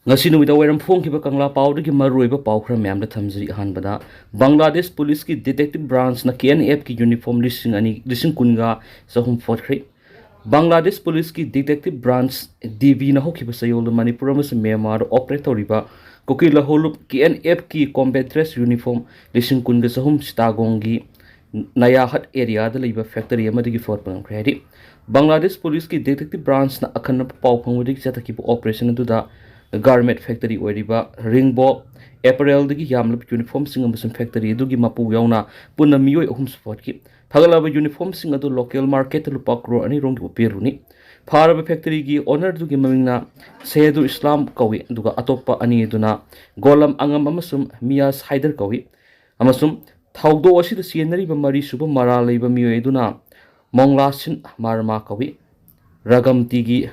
ngasi numida wairam phongkiba kangla pawdagi maruiba pawkhra myamda thamjri hanbada Bangladesh police ki detective branch na KNF ki uniform lising kunga sahum forkhre Bangladesh police ki detective branch DV na hokiba sayol Manipur amas Myanmar operator riba Kuki laholup KNF ki combat dress uniform lising kunga sahum stagongi naya hat area da liba factory amadigi fort pang khre Bangladesh police ki detective branch na akhana paw phangwadi jataki operation du da garment factory oiriba ringbo apparel digi yamlap uniform sing amasum factory dugi mapu yauna punna miyoi ahum support ki thagalaba uniform sing adu local market lupa crore ani rongi operuni faraba factory gi owner dugi mamingna sedu islam kawi duga atoppa ani duna golam angam amasum miyas haider kawi amasum thawdo asida sienari ba mari suba mara leiba miyoi duna monglasin marma kawi ragam tigi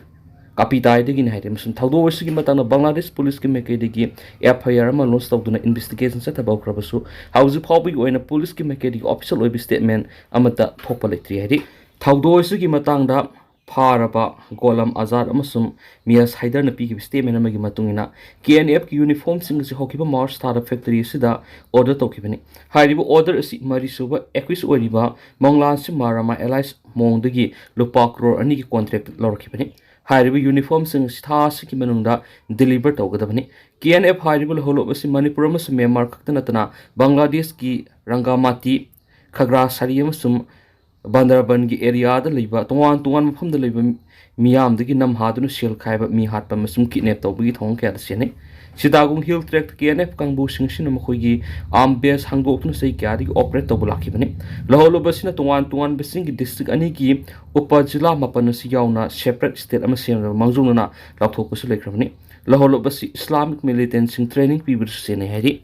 kapitai degi ni haide masum thawdo wasigi matana Bangladesh police ki meke degi FIR ma launch tawduna investigation sa thabaw krabasu hauju phawbi oina police ki meke degi official oibi statement amata thokpa letri haide thawdo wasigi matangda faraba golam azad amasum miyas haider na pigi statement amagi matungina KNF ki uniform sing si hokiba march thara factory sida order tokibani hairibu order asi mari suba 21 oriba monglan si marama allies mongdagi lupa crore ani ki contract lorkibani हारिब uniform सिंग थासी की मनुंगदा deliver तौगदबनी KNF हारिब होलोब असि मणिपुर अमसुम म्यांमार खक्त नतना बांग्लादेश की रंगामाती खगरा सारी अमसुम बांदरबन की एरिया द लेबा तोवान तोवान मफम द लेबा मियाम दगी नम हादुनु सेल खाइबा मी हातपा मसुम किडनैप तौबगी थोंग क्या दसेने सिदागुंग हिल ट्रैक KNF कांगबु सिंगसिन मखोगी आर्म बेस हांगदोक्तुन सही क्या दगी ऑपरेट तौब लाखिबने लहोलोबसिना तोवान तोवान बेसिंग की डिस्ट्रिक्ट अनि की उप जिला मापन सि यावना सेपरेट स्टेट अमा सेम मांगजुंगना लाथोकसु लेख्रबने लहोलोबसि इस्लामिक मिलिटेंट सिंग ट्रेनिंग पीबरसु सेने हैरि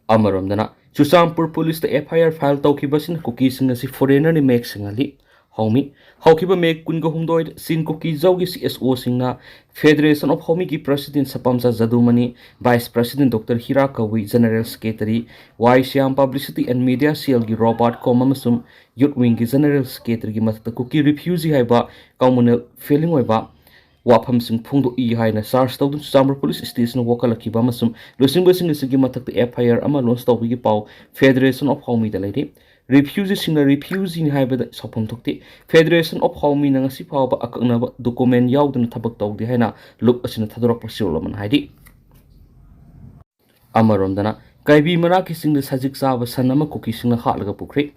अमरमदना चुचामपुर पुलिस FIR फाइल तौखिबसिन कुकी सिंग असि फॉरेनर नि मेक सिंगली होमी हौखिबा मेक कुनगा हुमदोय सिन कुकी जौगी CSO सिंगना फेडरेशन ऑफ होमी की प्रेसिडेंट सपमसा जदुमनी vice president doctor Hira Kavi general secretary Y Shyam publicity and media cell की रॉबर्ट कॉम अमसुम यूथ विंग की जनरल सेक्रेटरी की मथक कुकी रिफ्यूजी हाइबा कम्युनल फेलिंग होइबा वाफम सिंह फुंगदो ई हाइना चार्ज तौदुन चामर पुलिस स्टेशन वकलखिबा अमसुम लोसिंगबसिंग सिंगी मथक FIR अमा लॉन्च तौबिगी पाव फेडरेशन ऑफ होमी द लेरि रिफ्यूजी सिंगना रिफ्यूजी हाइबदा सफम थोक्ति फेडरेशन ऑफ होमी नंगसी फावबा अकनब डॉक्यूमेंट यावदुन थबक तौदि हाइना लुक असिना थदरक पसिलमन हाइदि अमरोंदना काइबी मना की सिंग सजिक चाब सनमा कुकी सिंग हालगा पुख्रे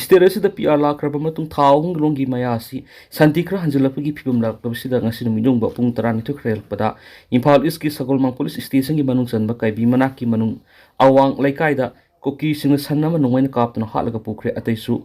स्टेरस द PR लाख्रब मतुंग थाउंग लोंगी मायासी शांति खरा हंजलपगी फिबम लाक्तबसिदा ngasi numidung ba pung 12 khrelpada Imphal East ki Sagolmang police station ki manung chanba kaibi mana ki manung awang laikai da kuki sing sanama nongaina kaptuna halaga pukre ataisu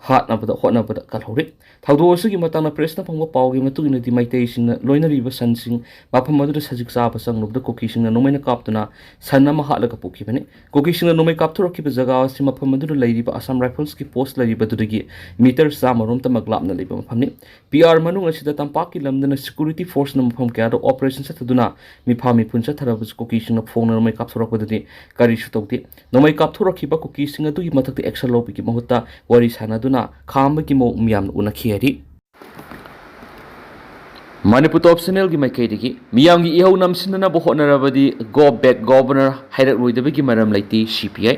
hatnabada hotnabada kalhore thawdo sugi matana press na phangwa pawgi matugina di maitei sing loina riba san sing mafam madu sajik saba sanglubda kuki sing nomaina kaptuna sanama halaga pukhibane kuki sing nomai kapthorokiba jaga si mafam madu leiriba Assam Rifles ki post leiriba dudagi meter samarom tamaglapna leiba mafamni PR manung asida tampaki lamdana security force na mafam kya operation sataduna mi phami puncha tharabus kuki sing phone nomai kapthorokbadadi kari shutokti nomai kapthorokiba kuki sing adu gi mathakti action lobi ki mahutta wari sanaduna खाम की मो मियाम उनखियरी Manipur top channel gi maikei digi miyam gi ihau namsinna bo honarabadi go back governor hairak roidabagi maram laiti CPI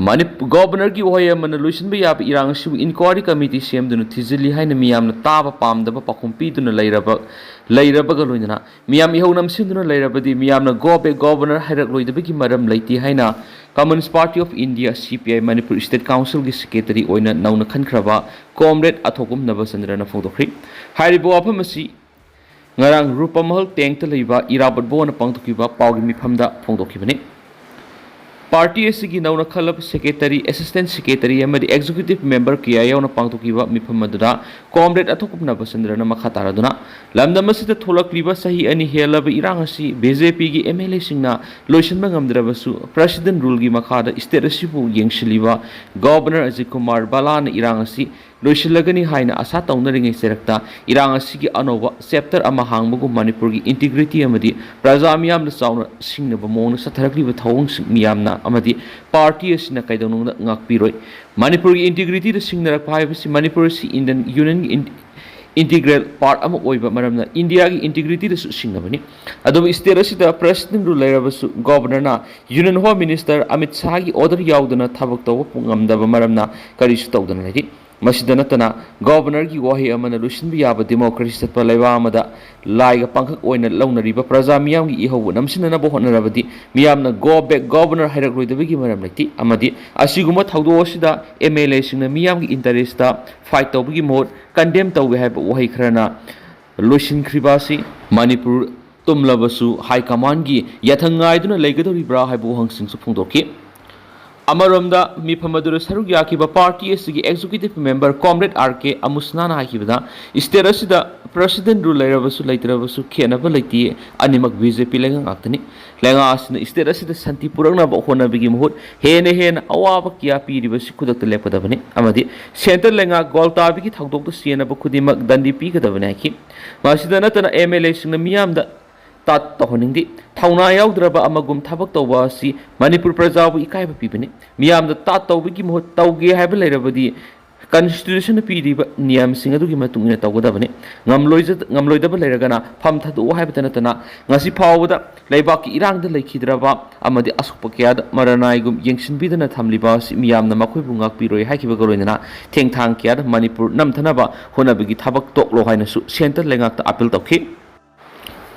Manipur governor gi hoya man luisin ba yab irang su inquiry committee semduna thizili haina miyam na taba pamdaba pakhumpi duna leiraba ga loinana miyam ihau namsinduna leirabadi miyam na go back governor hairak roidabagi maram laiti haina Communist Party of India CPI Manipur State Council ki secretary oina nauna khankraba comrade athokum nabasandra na photokri hairibo aphamasi ngarang rupamahal tengta leiba irabat bona pangtukiba pawgi mifamda phongdokibani party asigi nauna khalab secretary assistant secretary amadi executive member kiya yauna pangtukiba mifamadura comrade athokumna basandrana makhataraduna lamdamasida tholakliba sahi ani helaba irangasi BJP gi MLA singna loisanba ngamdrabasu president rule gi makhada state asibu yengshiliba governor Ajit Kumar Balana irangasi loisilagani haina asa taunnaringai serakta irangasi gi anova chapter ama hangbugu Manipur gi integrity amadi praja miyam na chauna singnaba mona satharakliba thawung miyamna amadi party asina kaidonungda ngakpiroi Manipur gi integrity da singnarak phaibasi Manipur si Indian Union integral part ama oiba maramna India gi integrity da singnabani adu state asida president ru lairabasu governor na union home minister Amit Shah gi order yaudana thabak taw pungamdaba maramna kari su tawdana lagi masida natana governor gi wahi amana lusinbi yaba democracy satpa laiwa amada laiga pangkhak oina launariba praja miyam gi ihobu namsinana bo honarabadi miyamna go back governor hairak roidabagi maram laiti amadi asiguma thawdo asida MLA singna miyam gi interest ta fight tawbagi mod condemn tawbe haiba wahi khrana loisin khribasi Manipur tumlabasu high command gi yathangaiduna laigadoribra haibu hangsing su phungdoki Amaromda Mipamadura Sarugiakiba party executive member Comrade RK Amusnana Hakibada Isterasida President Rulerabasu Laiterabasu Kianabalati Animak BJP Lengang Actani Lengas Isterasida Santi Purana Hona Bigimhood Hene Hen Awaba Kiapi Ribasikuda Lepadavani Amadi Center Lenga Goltabiki Tangdok the Siena Bukudimak Dandi Pika Davanaki Masidanatana MLA Sinamiam the tat tohoningdi thauna yaudraba amagum thabak tawba si Manipur prajabu ikaiba pibani miyamda tat tawbigi mohot tawge haiba lairabadi constitution piriba niyam sing adugi matungina tawgadabani ngamloidaba lairagana pham thadu haiba tanatana ngasi phawda laibaki irangda laikhidraba amadi asukpa kyada maranaigum yengsinbidana thamliba si miyamna makhoi bungak piroi haikiba galoinana thengthang kyada Manipur namthanaba honabigi thabak toklo hainasu center lengakta appeal tawkhi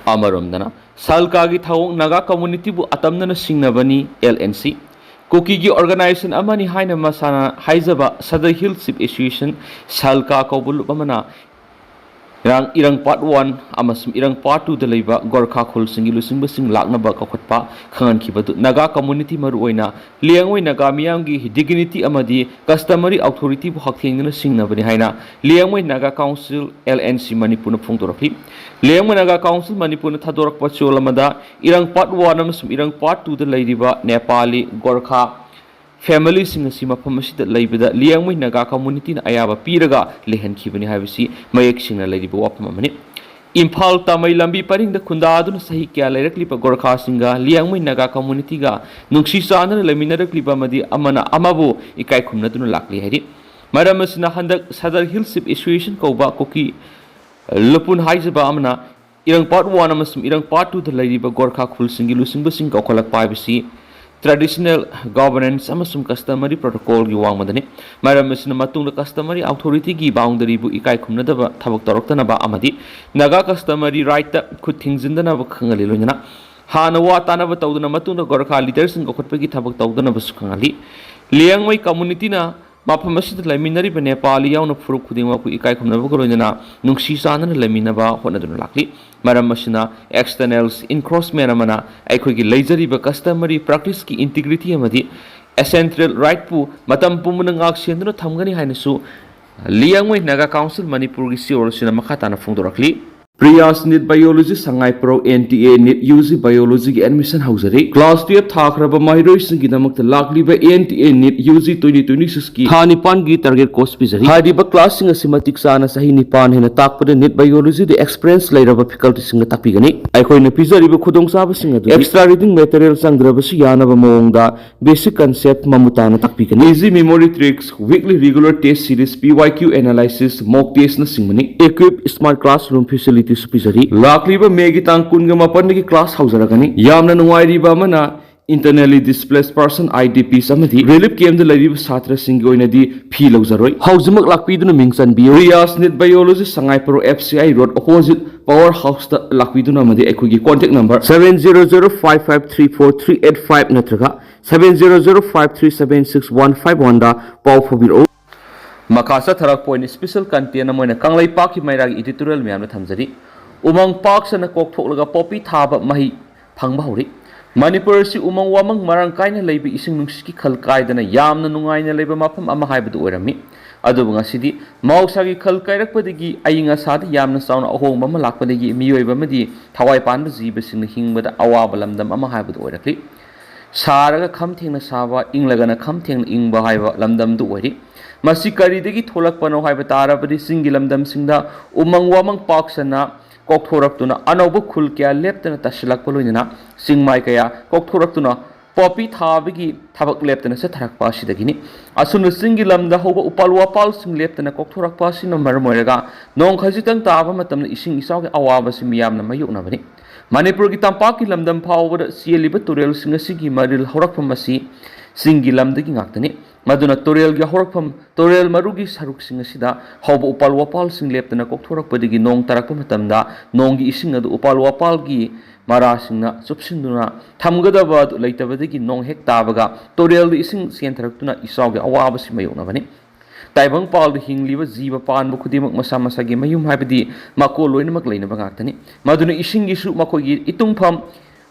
Amaramdana Salkagi Thawong Naga community bu atamna singnabani LNC Kuki gi organization amani haina masana haizaba Sadar Hillship Association Salka Kobul Bamana Irang part 1 amasum irang part 2 da leiba Gorkha khol singi lusing basing lakna ba kakhatpa khangan khibadu Naga community maru oina liangoi naga miyam gi dignity amadi customary authority bu hakthengna singnabani haina liangoi naga council LNC Manipur na phungtorakli liangoi naga council Manipur na thadorak pa cholamada irang part 1 amasum irang part 2 da leiriba Nepali Gorkha family sing si mafam asida leibada liangmoi naga community na ayaba piraga lehan khibani habisi mayek singna leiba wapam amani Imphal tamai lambi paring da khunda aduna sahi kya lairakli pa Gorkha singa liangmoi naga community ga nungsi sana leminarakli pa madi amana amabu ikai khumna duna lakli hairi maramasna handak Sadar Hillship Association ko ba Kuki lupun haizaba amana irang part 1 amasum irang part 2 da leiba Gorkha khul singi lusing basing ka kholak paibisi traditional governance amasum customary protocol gi wangmadani maramasna matungda customary authority gi boundary bu ikai khumnadaba thabak toroktana ba amadi naga customary right ta khut thingzindana ba khangali loina hana wa tana ba tawduna matungda Gorkha leaders ng khotpagi thabak tawdana ba sukhangali liangmai community na mafam asida laiminari ba Nepali yauna furuk khudingwa ku ikai khumnaba goloina nungsi sanana laiminaba honaduna lakli maram asina externals encroachment amana aikhogi leijari ba customary practice ki integrity amadi essential right pu matam pumuna ngak senduna thamgani hainasu liangmoi naga council Manipur gi sior sina makhatana phungdorakli Priyas NEET Biology Sangai Pro NTA NEET UG Biology ki admission hausari Class 12 thakraba mahiroi singi damak lakliba NTA NEET UG 2026 ki thani pan gi target course pizari hariba class singa simatik sana sahi nipan hena takpada NEET Biology de experience lairaba faculty singa takpigani aikoi na pizari ba khudong saba singa du extra reading material sangraba su yana ba mawngda basic concept mamutana takpigani easy memory tricks weekly regular test series PYQ analysis mock test na singmani equip smart classroom facility Supizari Lakliba Megi Tankunga Mapandiki class houseragani Yamna Nuairiba Mana internally displaced person IDP samadi relief came the lady Satra Singoina di Pilo Zaroi Housemak Lakpiduna Mingsan Bio Riyas NEET Biology Sangai Pro FCI Road opposite Powerhouse Lakpiduna Madi Equigi contact number 700553438 Natraga 700537651 da Pau Fobiro Makasa Tharak Point special content amoina Kanglai Park ki mairagi editorial miyamna thamjari Umang Park sana kok thoklaga popi thaba mahi phangba hori Manipur si umang wamang marang kaina leiba ising nungsi khal kaidana yamna nungaina leiba mafam ama haibadu oirami adubu ngasidi mausagi khal kairakpadagi ayinga sada yamna sauna ahongba ma lakpadagi miyoiba madi thawai panba jiba singna hingbada awaba lamdam ama haibadu oirakli Saraga kham thengna saba inglagana kham thengna ingba haiba lamdam du oiri Masi karidagi tholak pano haiba tarabadi singi lamdam singda umang wamang park sana kok thoraktuna anoba khul kya leptana tasilak poloina singmai kaya kok thoraktuna popi thabigi thabak leptana se tharak pa sidagini asuna singi lamda hoba upal wapal sing leptana kokthorak pa sin mar moiraga nong khajitang taba matamna ising isaw ge awaba sim yamna mayukna bani Manipur ki tampak ki lamdam phawbada sieliba turel singa sigi maril horakpham asi singi lamdagi ngaktani maduna turel gi horakpham turel marugi saruk singa sida hoba upal wapal sing leptana kokthorak padigi nong tarakpa matamda nong gi ising adu upal wapal gi mara singna chupsinduna thamgadaba leitabadagi nong hek tabaga turel ising sentaraktuna isaw ge awaba simayukna bani taibang pal de hingliba jiba pan bu khudimak masa masa ge mayum haibadi makol loinamak leina bangaktani maduna ising gi su makogi itungpham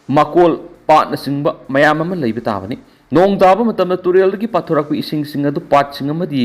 makol pat na singba mayam ama leiba tabani nong daba matamna turel gi pathorak bu ising singa du pat singa madi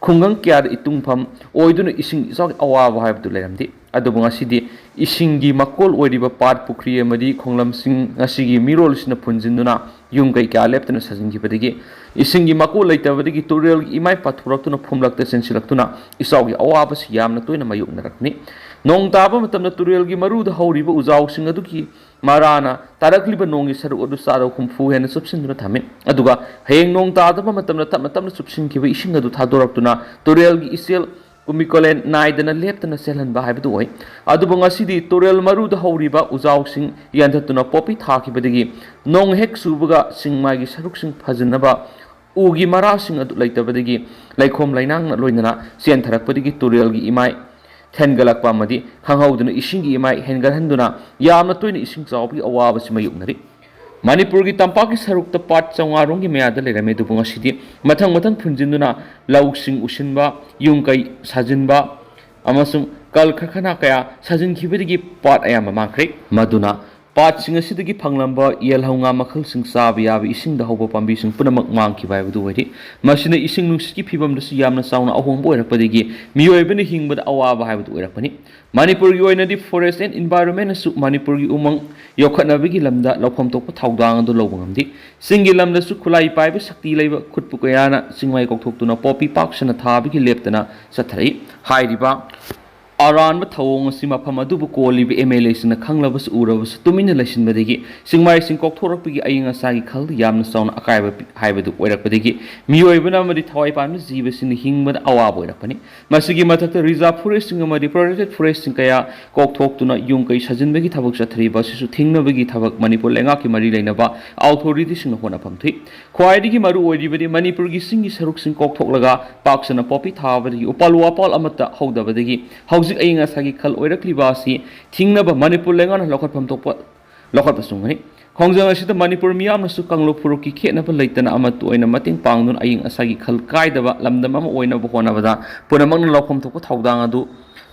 khungang kyar itungpham oiduna ising isok awa haibdu leiramdi adubu ngasidi ising gi makol oidiba pat pukri amadi khonglam sing ngasigi mirol sina phunjinduna yung kai kya leptana sajin gi badigi ising gi makol leitabadigi turel gi imai pathoraktuna phumlakta sensilaktuna isok gi awa bas yamna toina mayuk narakni nong daba matamna turel gi maruda horiba ujaw sing aduki marana tarakliba nong gi saru odu saro khumfu hena subsinduna thame aduga heng nong tadaba matamna tamna subsin ki ising adu thadoraktuna turel gi isel kumikolen naidana leptana selhanba haibdu oi adubu ngasidi turel maruda horiba ujaw sing yandatuna popi thakibadigi nong hek subuga singma gi saruk sing phajinaba ugi mara sing adu leitabadigi laikhom lainang loinana sen tharakpadigi turel gi imai thengalakpa madi khanghauduna ising gi imai hengalhanduna yamna toina ising chawbi awaba simayuknari Manipur ki tampak ki saruk ta pat changarong ki meada lerame dubunga sidi mathang phunjinduna lausing usinba yungkai sajinba amasung kal khakhana kaya sajin khibidigi pat ayama mangkhre maduna pat singa sidagi phanglamba yelhaunga makhal sing sabiya bi ising da hobo pambi sing punamak mangki bai budu wari masina ising nungsi ki phibam dasu yamna sauna ahongbo erapadigi miyoibani hingbada awaba haibudu erakpani Manipur gi oina di forest and environment su Manipur gi umang yokhatna bigi lamda lokhom tokpa thawdang adu lobangam di singi lamda su khulai pai ba sakti leiba khutpu kayana singmai kokthokuna popi paksana thabigi leptana sathrai hairiba aran ba thawong sima phamadu bu kolibi MLA sina khanglabas urabas tumina lesin badigi singmai sing kokthorakpigi ayinga sagi khal yamna sauna akaiba haibadu oirakpadigi miyoibana madi thawai pamna jiba sin hingbada awab oirakpani masigi mathakta reserve forest sing amadi protected forest sing kaya kokthokuna yungkai sajinbagi thabak sathri ba sisu thingnabagi thabak Manipur lenga ki mari leinaba authority sing hona phamthi khwaidigi maru oiribadi Manipur gi singi saruk sing kokthoklaga paksana popi thabadi upal wapal amata howdabadagi hauzik ayinga sagi khal oirakliba si thingnaba Manipur lenga na lokhatpham tokpa lokhatpa sungani khongjang asida Manipur miyam na su kanglo puruki khenaba leitana amatu oina mating pangdun aying asagi khal kaidaba lamdam ama oina bo honabada punamakna lokhom tokpa thawdang adu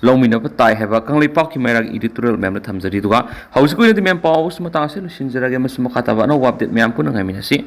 lawminaba tai heba kanglei pakki mairag editorial mem na thamjari duga hauzik oina di mem paus mata se sinjarage mas makhataba no update mem puna ngai minasi